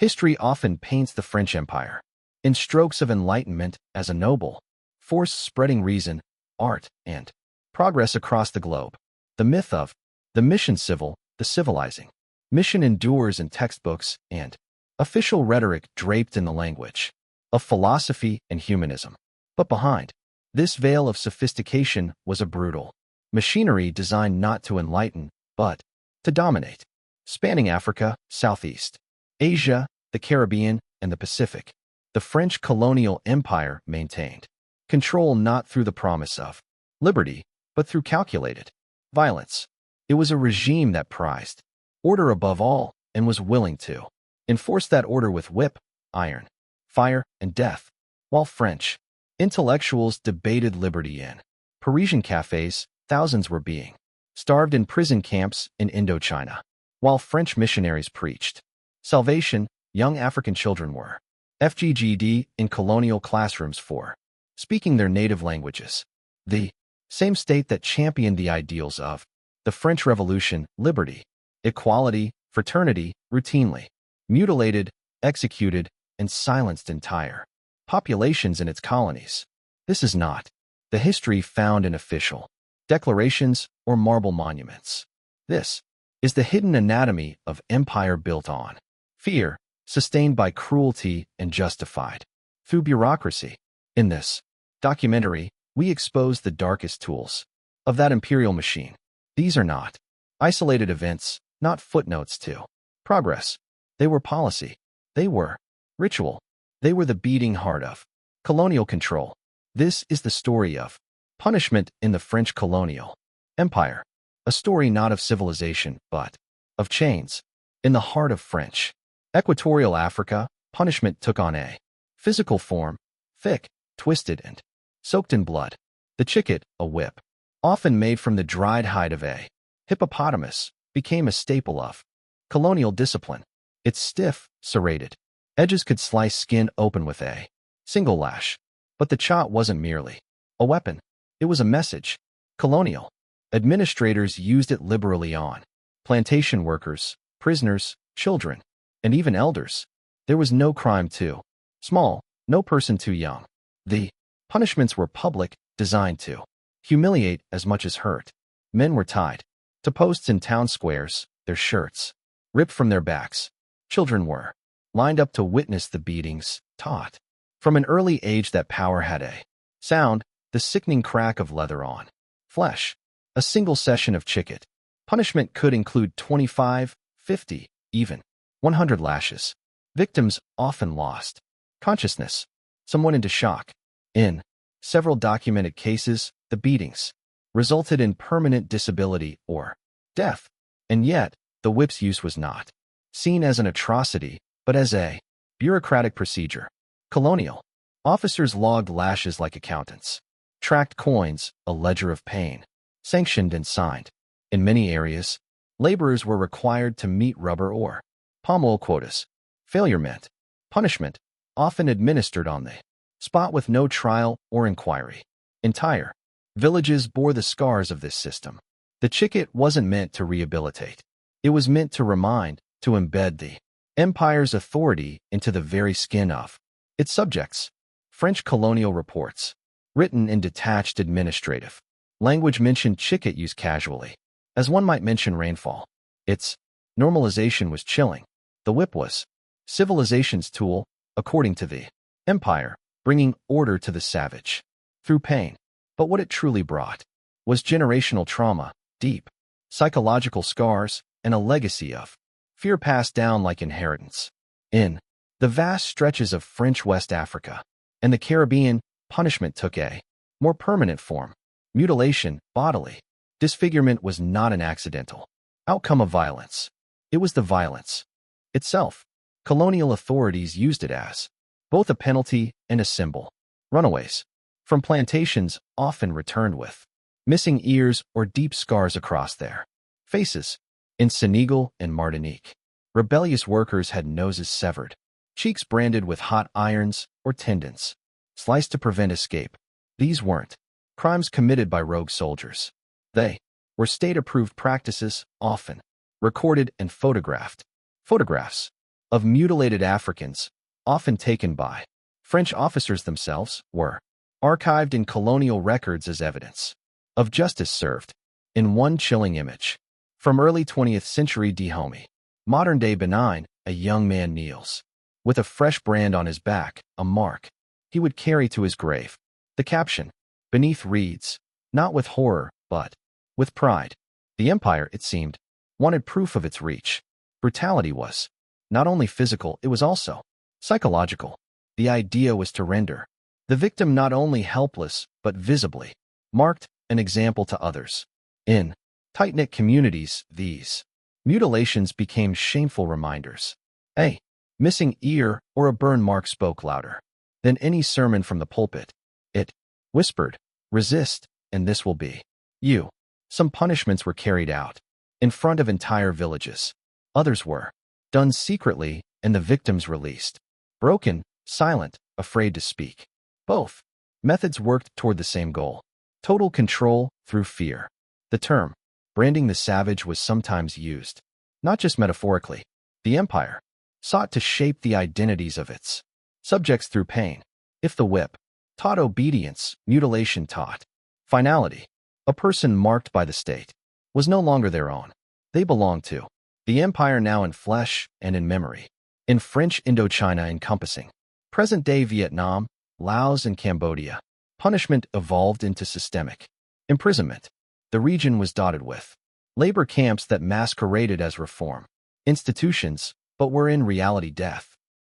History often paints the French Empire in strokes of enlightenment as a noble force spreading reason, art, and progress across the globe. The myth of the mission civil, the civilizing mission endures in textbooks and official rhetoric draped in the language of philosophy and humanism. But behind this veil of sophistication was a brutal machinery designed not to enlighten, but to dominate, spanning Africa, Southeast Asia, the Caribbean, and the Pacific. The French Colonial Empire maintained control not through the promise of liberty, but through calculated violence. It was a regime that prized order above all and was willing to enforce that order with whip, iron, fire, and death. While French intellectuals debated liberty in Parisian cafes, thousands were being starved in prison camps in Indochina. While French missionaries preached salvation, young African children were FGGD in colonial classrooms for speaking their native languages. The same state that championed the ideals of the French Revolution, liberty, equality, fraternity, routinely mutilated, executed, and silenced entire populations in its colonies. This is not the history found in official declarations or marble monuments. This is the hidden anatomy of empire built on fear, sustained by cruelty and justified through bureaucracy. In this documentary, we expose the darkest tools of that imperial machine. These are not isolated events, not footnotes to progress. They were policy. They were ritual. They were the beating heart of colonial control. This is the story of punishment in the French Colonial Empire, a story not of civilization, but of chains. In the heart of French Equatorial Africa, punishment took on a physical form, thick, twisted, and soaked in blood. The chicket, a whip, often made from the dried hide of a hippopotamus, became a staple of colonial discipline. Its stiff, serrated edges could slice skin open with a single lash. But the chat wasn't merely a weapon. It was a message. Colonial administrators used it liberally on plantation workers, prisoners, children, and even elders. There was no crime too small, no person too young. The punishments were public, designed to humiliate as much as hurt. Men were tied to posts in town squares, their shirts ripped from their backs. Children were lined up to witness the beatings, taught from an early age that power had a sound, the sickening crack of leather on flesh. A single session of chicket punishment could include 25, 50, even 100 lashes. Victims often lost consciousness, someone into shock. In several documented cases, the beatings resulted in permanent disability or death. And yet, the whip's use was not seen as an atrocity, but as a bureaucratic procedure. Colonial officers logged lashes like accountants, tracked coins, a ledger of pain, sanctioned and signed. In many areas, laborers were required to meet rubber or palm oil quotas. Failure meant punishment, often administered on the spot with no trial or inquiry. Entire villages bore the scars of this system. The chicket wasn't meant to rehabilitate. It was meant to remind, to embed the empire's authority into the very skin of its subjects. French colonial reports, written in detached administrative language, mentioned chicket use casually, as one might mention rainfall. Its normalization was chilling. The whip was civilization's tool, according to the empire, bringing order to the savage through pain. But what it truly brought was generational trauma, deep psychological scars, and a legacy of fear passed down like inheritance. In the vast stretches of French West Africa and the Caribbean, punishment took a more permanent form. Mutilation, bodily disfigurement, was not an accidental outcome of violence. It was the violence itself. Colonial authorities used it as both a penalty and a symbol. Runaways from plantations often returned with missing ears or deep scars across their faces. In Senegal and Martinique, rebellious workers had noses severed, cheeks branded with hot irons or tendons sliced to prevent escape. These weren't crimes committed by rogue soldiers. They were state-approved practices, often recorded and photographed. Photographs of mutilated Africans, often taken by French officers themselves, were archived in colonial records as evidence of justice served. In one chilling image from early 20th century Dahomey, modern-day Benin, a young man kneels with a fresh brand on his back, a mark he would carry to his grave. The caption beneath reads, "Not with horror, but with pride." The empire, it seemed, wanted proof of its reach. Brutality was not only physical, it was also psychological. The idea was to render the victim not only helpless, but visibly marked, an example to others. In tight-knit communities, these mutilations became shameful reminders. A missing ear or a burn mark spoke louder than any sermon from the pulpit. It whispered, "Resist, and this will be you." Some punishments were carried out in front of entire villages. Others were done secretly, and the victims released, broken, silent, afraid to speak. Both methods worked toward the same goal: total control through fear. The term branding the savage was sometimes used, not just metaphorically. The empire sought to shape the identities of its subjects through pain. If the whip taught obedience, mutilation taught finality. A person marked by the state was no longer their own. They belonged to the empire, now in flesh and in memory. In French Indochina, encompassing present-day Vietnam, Laos, and Cambodia, punishment evolved into systemic imprisonment. The region was dotted with labor camps that masqueraded as reform institutions, but were in reality death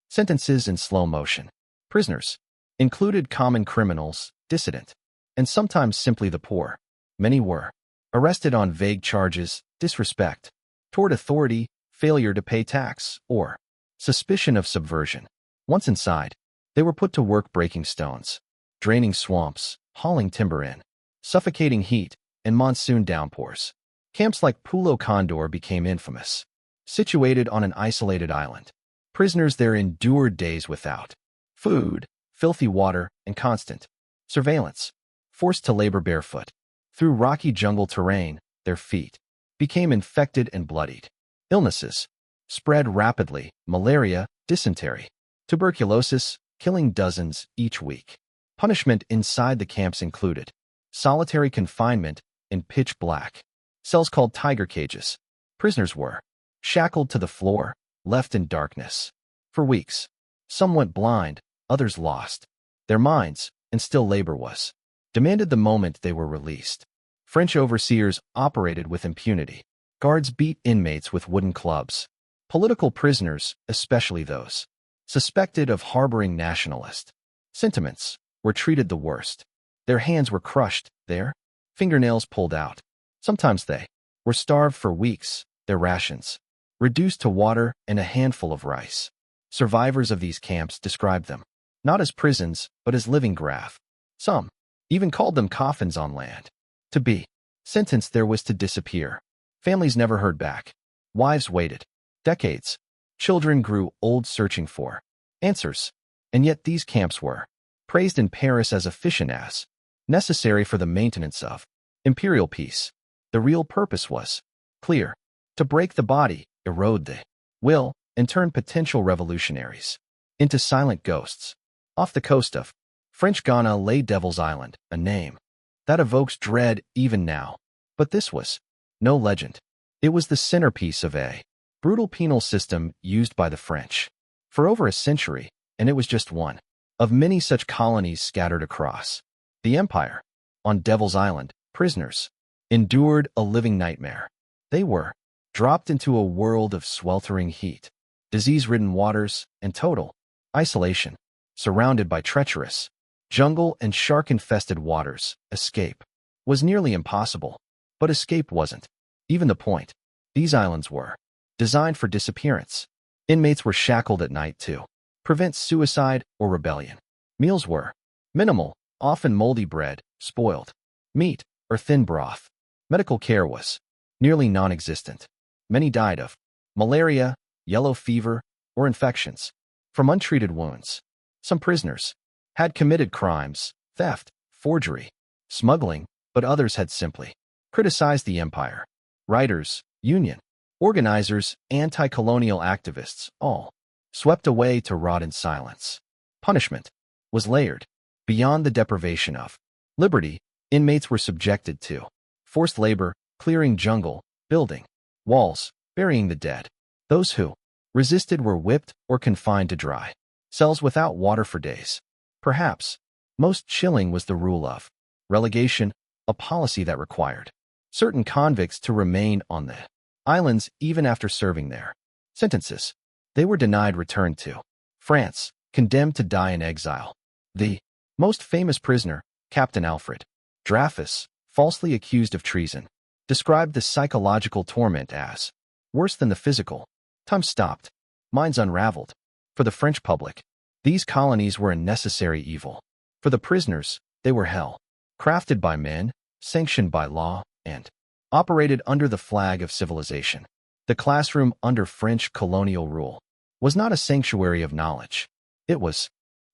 sentences in slow motion. Prisoners included common criminals, dissident, and sometimes simply the poor. Many were arrested on vague charges: disrespect toward authority, failure to pay tax, or suspicion of subversion. Once inside, they were put to work breaking stones, draining swamps, hauling timber in suffocating heat and monsoon downpours. Camps like Pulo Condor became infamous. Situated on an isolated island, prisoners there endured days without food, filthy water, and constant surveillance. Forced to labor barefoot through rocky jungle terrain, their feet became infected and bloodied. Illnesses spread rapidly: malaria, dysentery, tuberculosis, killing dozens each week. Punishment inside the camps included solitary confinement in pitch black cells called tiger cages. Prisoners were shackled to the floor, left in darkness for weeks. Some went blind, others lost their minds, and still labor was demanded the moment they were released. French overseers operated with impunity. Guards beat inmates with wooden clubs. Political prisoners, especially those suspected of harboring nationalist sentiments, were treated the worst. Their hands were crushed, their fingernails pulled out. Sometimes they were starved for weeks, their rations reduced to water and a handful of rice. Survivors of these camps described them not as prisons, but as living graft. Some even called them coffins on land. To be sentenced there was to disappear. Families never heard back. Wives waited decades. Children grew old searching for answers. And yet these camps were praised in Paris as efficient, as necessary for the maintenance of imperial peace. The real purpose was clear: to break the body, erode the will, and turn potential revolutionaries into silent ghosts. Off the coast of French Guiana lay Devil's Island, a name that evokes dread even now. But this was no legend. It was the centerpiece of a brutal penal system used by the French for over a century, and it was just one of many such colonies scattered across the empire. On Devil's Island, prisoners endured a living nightmare. They were dropped into a world of sweltering heat, disease-ridden waters, and total isolation. Surrounded by treacherous jungle and shark-infested waters, escape was nearly impossible. But escape wasn't even the point. These islands were designed for disappearance. Inmates were shackled at night to prevent suicide or rebellion. Meals were minimal, often moldy bread, spoiled meat, or thin broth. Medical care was nearly non-existent. Many died of malaria, yellow fever, or infections from untreated wounds. Some prisoners had committed crimes: theft, forgery, smuggling, but others had simply criticized the empire. Writers, union organizers, anti-colonial activists, all swept away to rot in silence. Punishment was layered. Beyond the deprivation of liberty, inmates were subjected to forced labor, clearing jungle, building walls, burying the dead. Those who resisted were whipped or confined to dry cells without water for days. Perhaps most chilling was the rule of relegation, a policy that required certain convicts to remain on the islands even after serving their sentences. They were denied return to France, condemned to die in exile. The most famous prisoner, Captain Alfred Dreyfus, falsely accused of treason, described the psychological torment as worse than the physical. Time stopped. Minds unraveled. For the French public, these colonies were a necessary evil. For the prisoners, they were hell. Crafted by men, sanctioned by law, and operated under the flag of civilization. The classroom under French colonial rule was not a sanctuary of knowledge. It was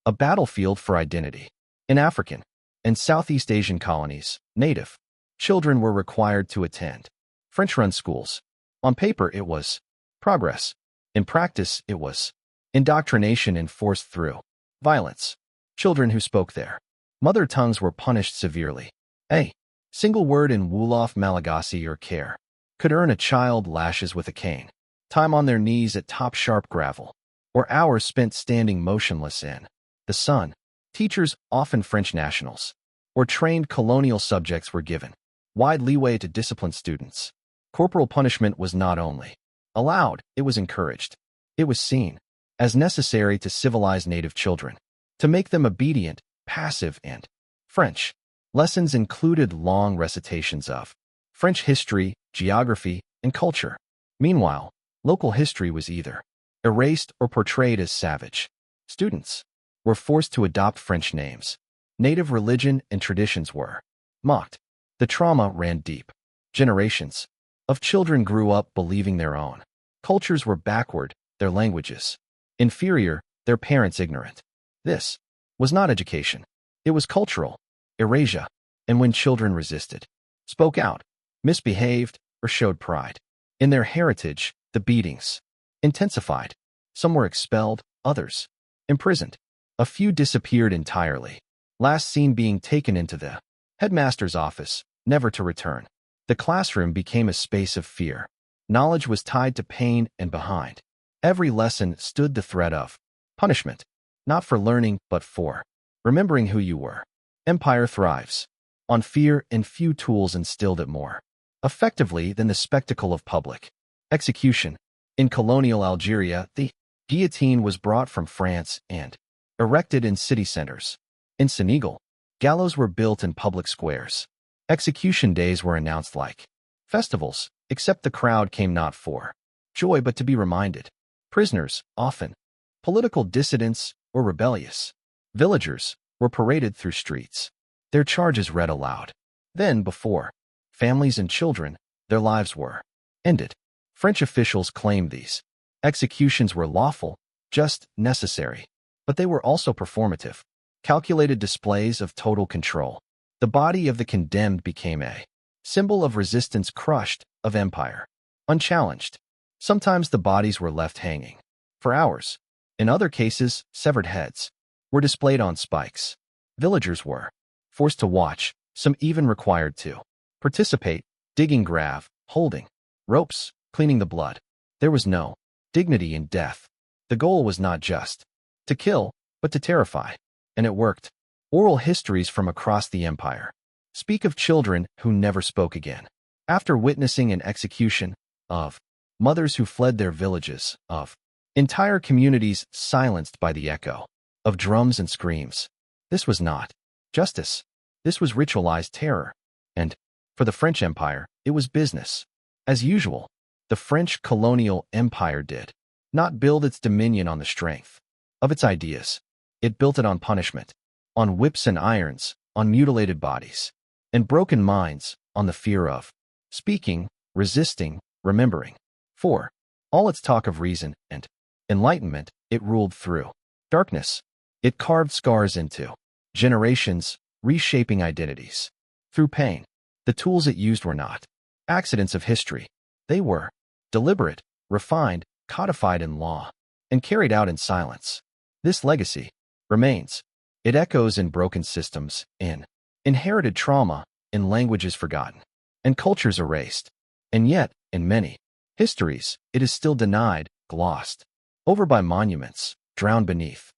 a battlefield for identity. In African and Southeast Asian colonies, native children were required to attend French-run schools. On paper, it was progress. In practice, it was indoctrination enforced through violence. Children who spoke their mother tongues were punished severely. A single word in Wolof, Malagasy, or Care could earn a child lashes with a cane, time on their knees at top sharp gravel, or hours spent standing motionless in the sun. Teachers, often French nationals or trained colonial subjects, were given wide leeway to discipline students. Corporal punishment was not only allowed, it was encouraged. It was seen as necessary to civilize native children, to make them obedient, passive, and French. Lessons included long recitations of French history, geography, and culture. Meanwhile, local history was either erased or portrayed as savage. Students were forced to adopt French names. Native religion and traditions were mocked. The trauma ran deep. Generations of children grew up believing their own cultures were backward, their languages inferior, their parents ignorant. This was not education. It was cultural erasure. And when children resisted, spoke out, misbehaved, or showed pride in their heritage, the beatings intensified. Some were expelled, others imprisoned. A few disappeared entirely, last seen being taken into the headmaster's office, never to return. The classroom became a space of fear. Knowledge was tied to pain, and behind every lesson stood the threat of punishment, not for learning, but for remembering who you were. Empire thrives on fear, and few tools instilled it more effectively than the spectacle of public execution. In colonial Algeria, the guillotine was brought from France and erected in city centers. In Senegal, gallows were built in public squares. Execution days were announced like festivals, except the crowd came not for joy but to be reminded. Prisoners, often political dissidents or rebellious villagers, were paraded through streets, their charges read aloud. Then, before families and children, their lives were ended. French officials claimed these executions were lawful, just, necessary, but they were also performative, calculated displays of total control. The body of the condemned became a symbol of resistance, crushed, of empire, unchallenged. Sometimes the bodies were left hanging for hours. In other cases, severed heads were displayed on spikes. Villagers were forced to watch, some even required to participate, digging grave, holding ropes, cleaning the blood. There was no dignity in death. The goal was not just to kill, but to terrify. And it worked. Oral histories from across the empire speak of children who never spoke again after witnessing an execution, of mothers who fled their villages, of entire communities silenced by the echo of drums and screams. This was not justice. This was ritualized terror. And for the French Empire, it was business. As usual, the French Colonial Empire did not build its dominion on the strength of its ideas. It built it on punishment, on whips and irons, on mutilated bodies, and broken minds, on the fear of speaking, resisting, remembering. For all its talk of reason and enlightenment, it ruled through darkness. It carved scars into generations, reshaping identities. Through pain, the tools it used were not accidents of history. They were deliberate, refined, codified in law. and carried out in silence. This legacy remains. It echoes in broken systems, in inherited trauma, in languages forgotten, and cultures erased. And yet, in many histories, it is still denied, glossed over by monuments, drowned beneath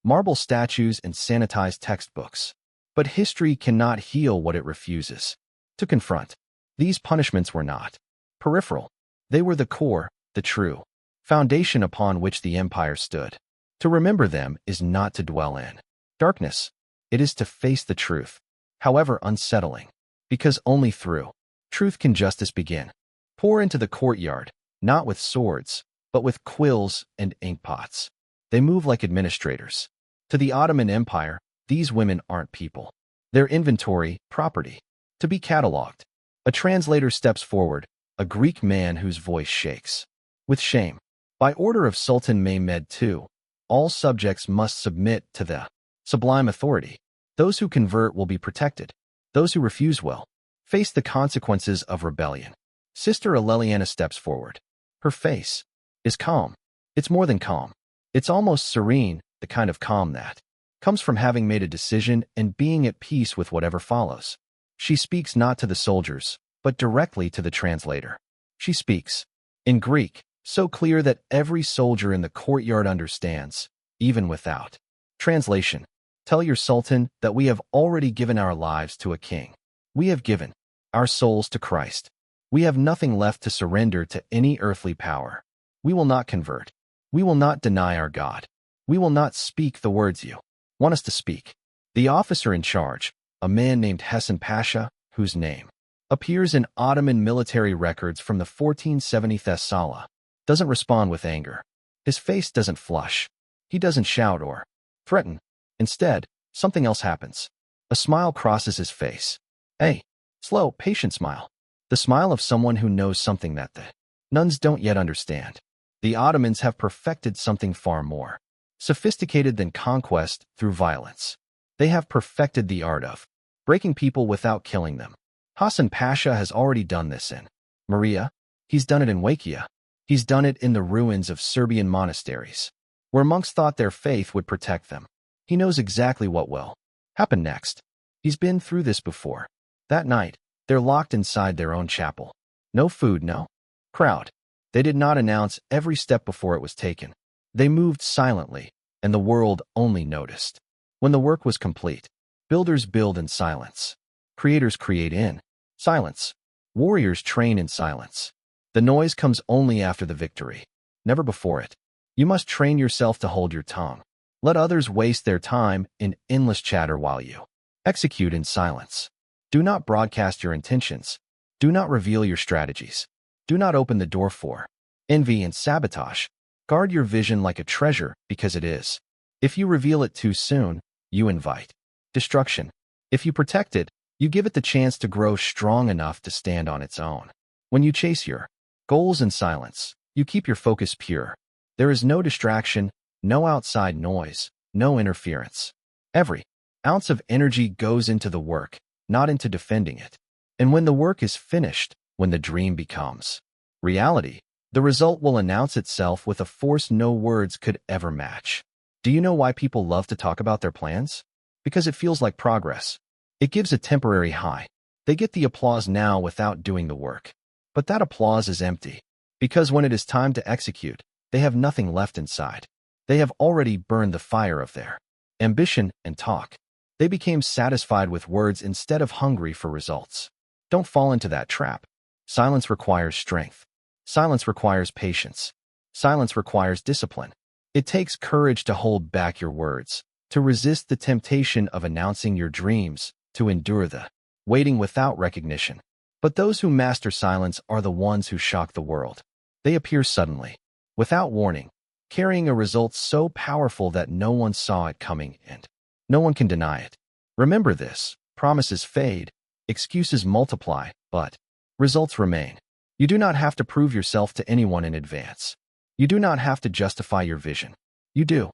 marble statues and sanitized textbooks. But history cannot heal what it refuses to confront. These punishments were not peripheral. They were the core, the true foundation upon which the empire stood. To remember them is not to dwell in darkness. It is to face the truth, however unsettling, because only through truth can justice begin. Pour into the courtyard, not with swords, but with quills and inkpots. They move like administrators. To the Ottoman Empire, these women aren't people. They're inventory, property, to be catalogued. A translator steps forward, a Greek man whose voice shakes with shame. By order of Sultan Mehmed II, all subjects must submit to the sublime authority. Those who convert will be protected. Those who refuse will face the consequences of rebellion. Sister Aleliana steps forward. Her face is calm. It's more than calm. It's almost serene, the kind of calm that comes from having made a decision and being at peace with whatever follows. She speaks not to the soldiers, but directly to the translator. She speaks in Greek, so clear that every soldier in the courtyard understands, even without translation. Tell your sultan that we have already given our lives to a king. We have given our souls to Christ. We have nothing left to surrender to any earthly power. We will not convert. We will not deny our God. We will not speak the words you want us to speak. The officer in charge, a man named Hassan Pasha, whose name appears in Ottoman military records from the 1470 Thessala, doesn't respond with anger. His face doesn't flush. He doesn't shout or threaten. Instead, something else happens. A smile crosses his face. A slow, patient smile. The smile of someone who knows something that the nuns don't yet understand. The Ottomans have perfected something far more sophisticated than conquest through violence. They have perfected the art of breaking people without killing them. Hassan Pasha has already done this in Maria. He's done it in Wakia. He's done it in the ruins of Serbian monasteries, where monks thought their faith would protect them. He knows exactly what will happen next. He's been through this before. That night, they're locked inside their own chapel. No food, no crowd. They did not announce every step before it was taken. They moved silently, and the world only noticed. When the work was complete, builders build in silence. Creators create in silence. Warriors train in silence. The noise comes only after the victory, never before it. You must train yourself to hold your tongue. Let others waste their time in endless chatter while you execute in silence. Do not broadcast your intentions. Do not reveal your strategies. Do not open the door for envy and sabotage. Guard your vision like a treasure because it is. If you reveal it too soon, you invite destruction. If you protect it, you give it the chance to grow strong enough to stand on its own. When you chase your goals in silence, you keep your focus pure. There is no distraction, no outside noise, no interference. Every ounce of energy goes into the work, not into defending it. And when the work is finished, when the dream becomes reality, the result will announce itself with a force no words could ever match. Do you know why people love to talk about their plans? Because it feels like progress. It gives a temporary high. They get the applause now without doing the work. But that applause is empty. Because when it is time to execute, they have nothing left inside. They have already burned the fire of their ambition and talk. They became satisfied with words instead of hungry for results. Don't fall into that trap. Silence requires strength. Silence requires patience. Silence requires discipline. It takes courage to hold back your words, to resist the temptation of announcing your dreams, to endure the waiting without recognition. But those who master silence are the ones who shock the world. They appear suddenly, without warning, carrying a result so powerful that no one saw it coming and no one can deny it. Remember this: promises fade, excuses multiply, but results remain. You do not have to prove yourself to anyone in advance. You do not have to justify your vision. You do.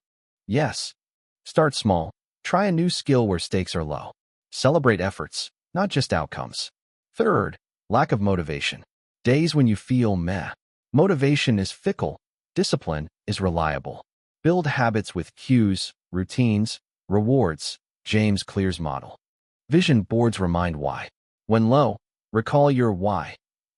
Yes. Start small. Try a new skill where stakes are low. Celebrate efforts, not just outcomes. Third, lack of motivation. Days when you feel meh. Motivation is fickle. Discipline is reliable. Build habits with cues, routines, rewards. James Clear's model. Vision boards remind why. When low, recall your why.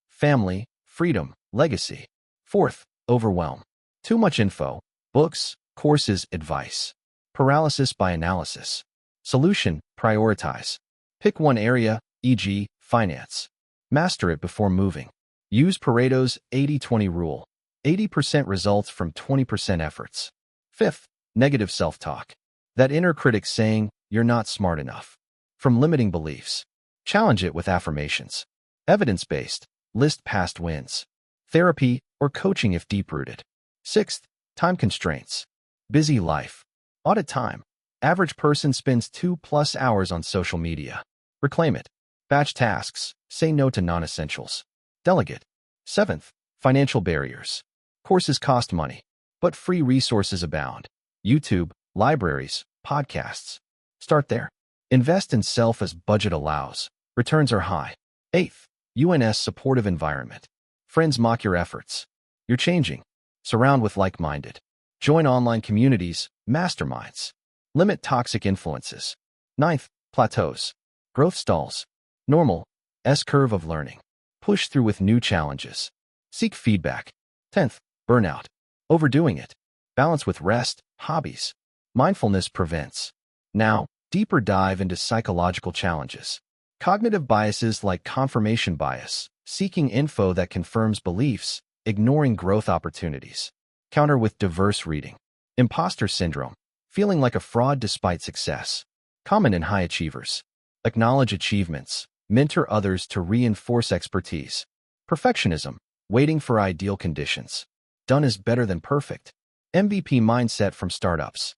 Family, freedom, legacy. Fourth, overwhelm. Too much info. Books, courses, advice. Paralysis by analysis. Solution, prioritize. Pick one area, e.g., finance. Master it before moving. Use Pareto's 80-20 rule. 80% results from 20% efforts. Fifth, negative self-talk. That inner critic saying, you're not smart enough. From limiting beliefs. Challenge it with affirmations. Evidence-based. List past wins. Therapy or coaching if deep-rooted. Sixth, time constraints. Busy life. Audit time. Average person spends 2+ hours on social media. Reclaim it. Batch tasks. Say no to non-essentials. Delegate. Seventh, financial barriers. Courses cost money, but free resources abound. YouTube, libraries, podcasts. Start there. Invest in self as budget allows. Returns are high. Eighth, UNS supportive environment. Friends mock your efforts. You're changing. Surround with like-minded. Join online communities, masterminds. Limit toxic influences. Ninth, plateaus. Growth stalls. Normal. S-curve of learning. Push through with new challenges. Seek feedback. 10th, burnout. Overdoing it. Balance with rest, hobbies. Mindfulness prevents. Now, deeper dive into psychological challenges. Cognitive biases like confirmation bias, seeking info that confirms beliefs, ignoring growth opportunities. Counter with diverse reading. Imposter syndrome, feeling like a fraud despite success. Common in high achievers. Acknowledge achievements. Mentor others to reinforce expertise. Perfectionism, waiting for ideal conditions. Done is better than perfect. MVP mindset from startups.